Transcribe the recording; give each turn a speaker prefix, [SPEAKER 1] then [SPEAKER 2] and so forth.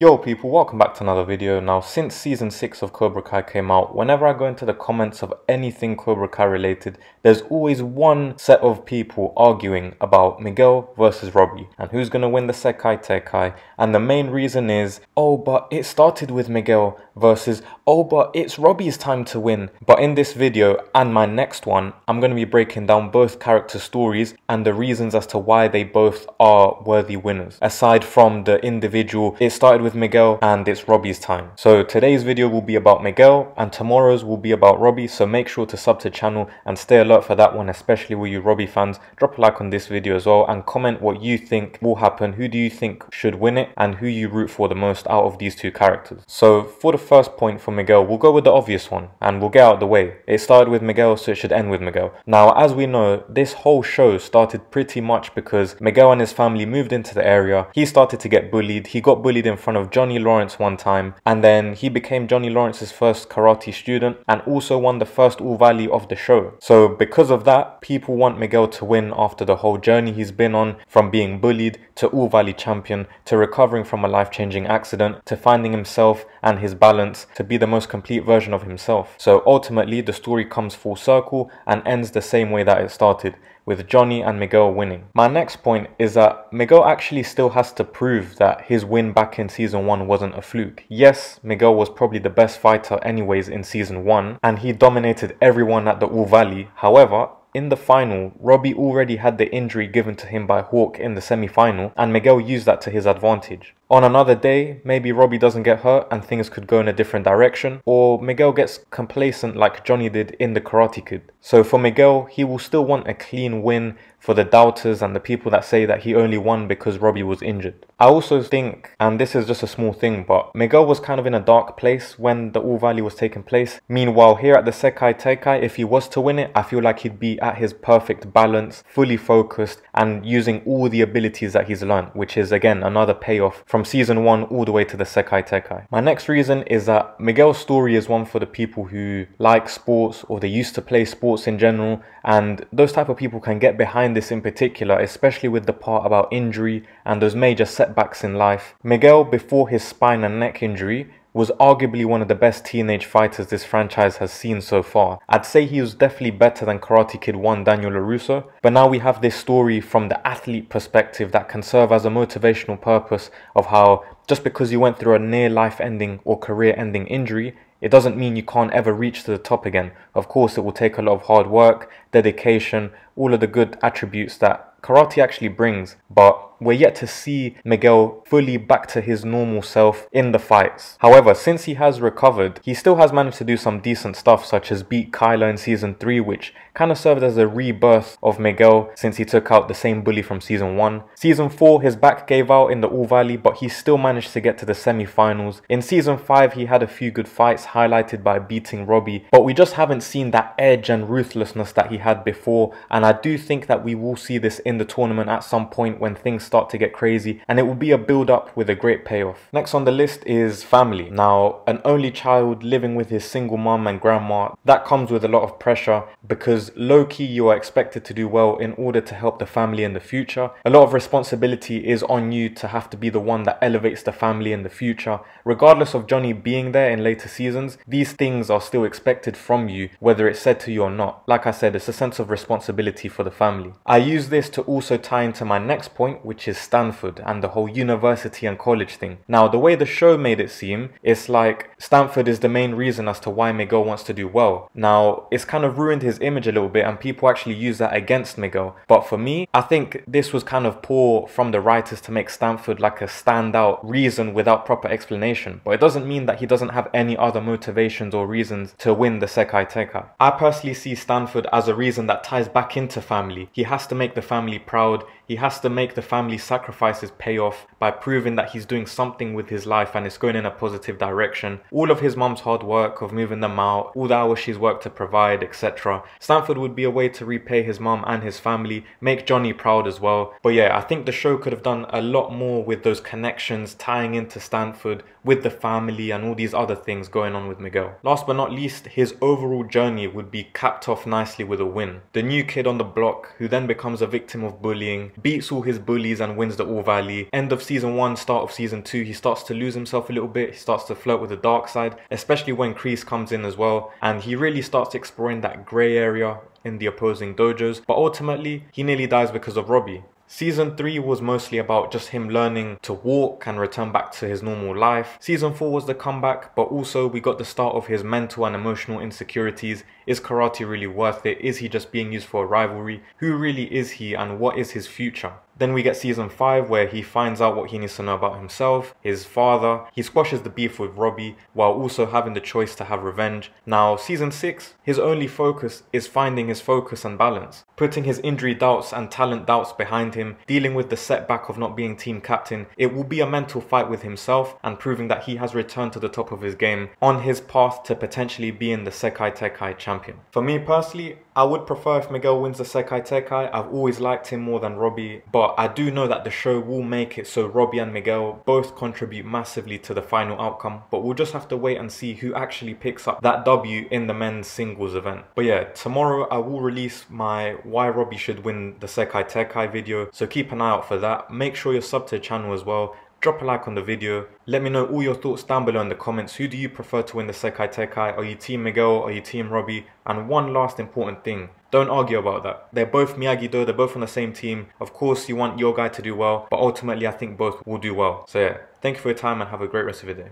[SPEAKER 1] Yo people, welcome back to another video. Now, since season 6 of Cobra Kai came out, whenever I go into the comments of anything Cobra Kai related, there's always one set of people arguing about Miguel versus Robbie and who's going to win the sekai taikai. And the main reason is, oh, but it started with Miguel versus, oh, but it's Robbie's time to win. But in this video and my next one, I'm going to be breaking down both character stories and the reasons as to why they both are worthy winners. Aside from the individual, it started with Miguel and it's Robbie's time. So today's video will be about Miguel and tomorrow's will be about Robbie, so make sure to sub to the channel and stay alert for that one, especially with you Robbie fans. Drop a like on this video as well and comment what you think will happen, who do you think should win it and who you root for the most out of these two characters. So for the first point for Miguel, we'll go with the obvious one and we'll get out of the way. It started with Miguel, so it should end with Miguel. Now, as we know, this whole show started pretty much because Miguel and his family moved into the area. He started to get bullied. He got bullied in front of Johnny Lawrence one time, and then he became Johnny Lawrence's first karate student and also won the first All Valley of the show. So because of that, people want Miguel to win after the whole journey he's been on, from being bullied to All Valley champion, to recovering from a life-changing accident, to finding himself and his balance, to be the most complete version of himself. So ultimately the story comes full circle and ends the same way that it started, with Johnny and Miguel winning. My next point is that Miguel actually still has to prove that his win back in season 1 wasn't a fluke. Yes, Miguel was probably the best fighter anyways in season 1 and he dominated everyone at the All Valley. However, in the final, Robbie already had the injury given to him by Hawk in the semi-final and Miguel used that to his advantage. On another day, maybe Robbie doesn't get hurt and things could go in a different direction, or Miguel gets complacent like Johnny did in the Karate Kid. So for Miguel, he will still want a clean win for the doubters and the people that say that he only won because Robbie was injured. I also think, and this is just a small thing, but Miguel was kind of in a dark place when the All Valley was taking place. Meanwhile, here at the Sekai Taikai, if he was to win it, I feel like he'd be at his perfect balance, fully focused and using all the abilities that he's learned, which is again another payoff from season 1 all the way to the Sekai Taikai. My next reason is that Miguel's story is one for the people who like sports or they used to play sports in general, and those type of people can get behind this in particular, especially with the part about injury and those major setbacks in life. Miguel, before his spine and neck injury, was arguably one of the best teenage fighters this franchise has seen so far. I'd say he was definitely better than Karate Kid 1 Daniel LaRusso, but now we have this story from the athlete perspective that can serve as a motivational purpose of how just because you went through a near life-ending or career-ending injury, it doesn't mean you can't ever reach to the top again. Of course, it will take a lot of hard work, dedication, all of the good attributes that karate actually brings, but we're yet to see Miguel fully back to his normal self in the fights. However, since he has recovered, he still has managed to do some decent stuff, such as beat Kyla in season 3, which kind of served as a rebirth of Miguel since he took out the same bully from season 1. Season 4, his back gave out in the All Valley, but he still managed to get to the semi-finals. In season 5, he had a few good fights highlighted by beating Robbie, but we just haven't seen that edge and ruthlessness that he had before, and I do think that we will see this in the tournament at some point when things start to get crazy, and it will be a build up with a great payoff. Next on the list is family. Now, an only child living with his single mum and grandma, that comes with a lot of pressure because low-key you are expected to do well in order to help the family in the future. A lot of responsibility is on you to have to be the one that elevates the family in the future. Regardless of Johnny being there in later seasons, these things are still expected from you, whether it's said to you or not. Like I said, it's a sense of responsibility for the family. I use this to also tie into my next point, which is Stanford and the whole university and college thing. Now, the way the show made it seem, it's like Stanford is the main reason as to why Miguel wants to do well. Now, it's kind of ruined his image a little bit and people actually use that against Miguel. But for me, I think this was kind of poor from the writers to make Stanford like a standout reason without proper explanation. But it doesn't mean that he doesn't have any other motivations or reasons to win the Sekai Taikai. I personally see Stanford as a reason that ties back into family. He has to make the family proud. He has to make the family sacrifices pay off by proving that he's doing something with his life and it's going in a positive direction. All of his mum's hard work of moving them out, all the hours she's worked to provide, etc. Stanford would be a way to repay his mum and his family, make Johnny proud as well. But yeah, I think the show could have done a lot more with those connections tying into Stanford with the family and all these other things going on with Miguel. Last but not least, his overall journey would be capped off nicely with a win. The new kid on the block who then becomes a victim of bullying, beats all his bullies and wins the All Valley. End of season 1, start of season 2, he starts to lose himself a little bit. He starts to flirt with the dark side, especially when Kreese comes in as well, and he really starts exploring that grey area in the opposing dojos, but ultimately he nearly dies because of Robbie. Season 3 was mostly about just him learning to walk and return back to his normal life. Season 4 was the comeback, but also we got the start of his mental and emotional insecurities. Is karate really worth it? Is he just being used for a rivalry? Who really is he, and what is his future? Then we get season 5 where he finds out what he needs to know about himself, his father. He squashes the beef with Robbie while also having the choice to have revenge. Now season 6, his only focus is finding his focus and balance, putting his injury doubts and talent doubts behind him, dealing with the setback of not being team captain. It will be a mental fight with himself and proving that he has returned to the top of his game on his path to potentially being the Sekai Taikai champion. For me personally, I would prefer if Miguel wins the Sekai Taikai. I've always liked him more than Robbie, but I do know that the show will make it so Robbie and Miguel both contribute massively to the final outcome, but we'll just have to wait and see who actually picks up that W in the men's singles event. But yeah, tomorrow I will release my why Robbie should win the Sekai Taikai video, so keep an eye out for that. Make sure you're subbed to the channel as well. Drop a like on the video. Let me know all your thoughts down below in the comments. Who do you prefer to win the Sekai Taikai? Are you team Miguel? Are you team Robbie? And one last important thing, don't argue about that. They're both Miyagi-Do, they're both on the same team. Of course you want your guy to do well, but ultimately I think both will do well. So yeah, thank you for your time and have a great rest of your day.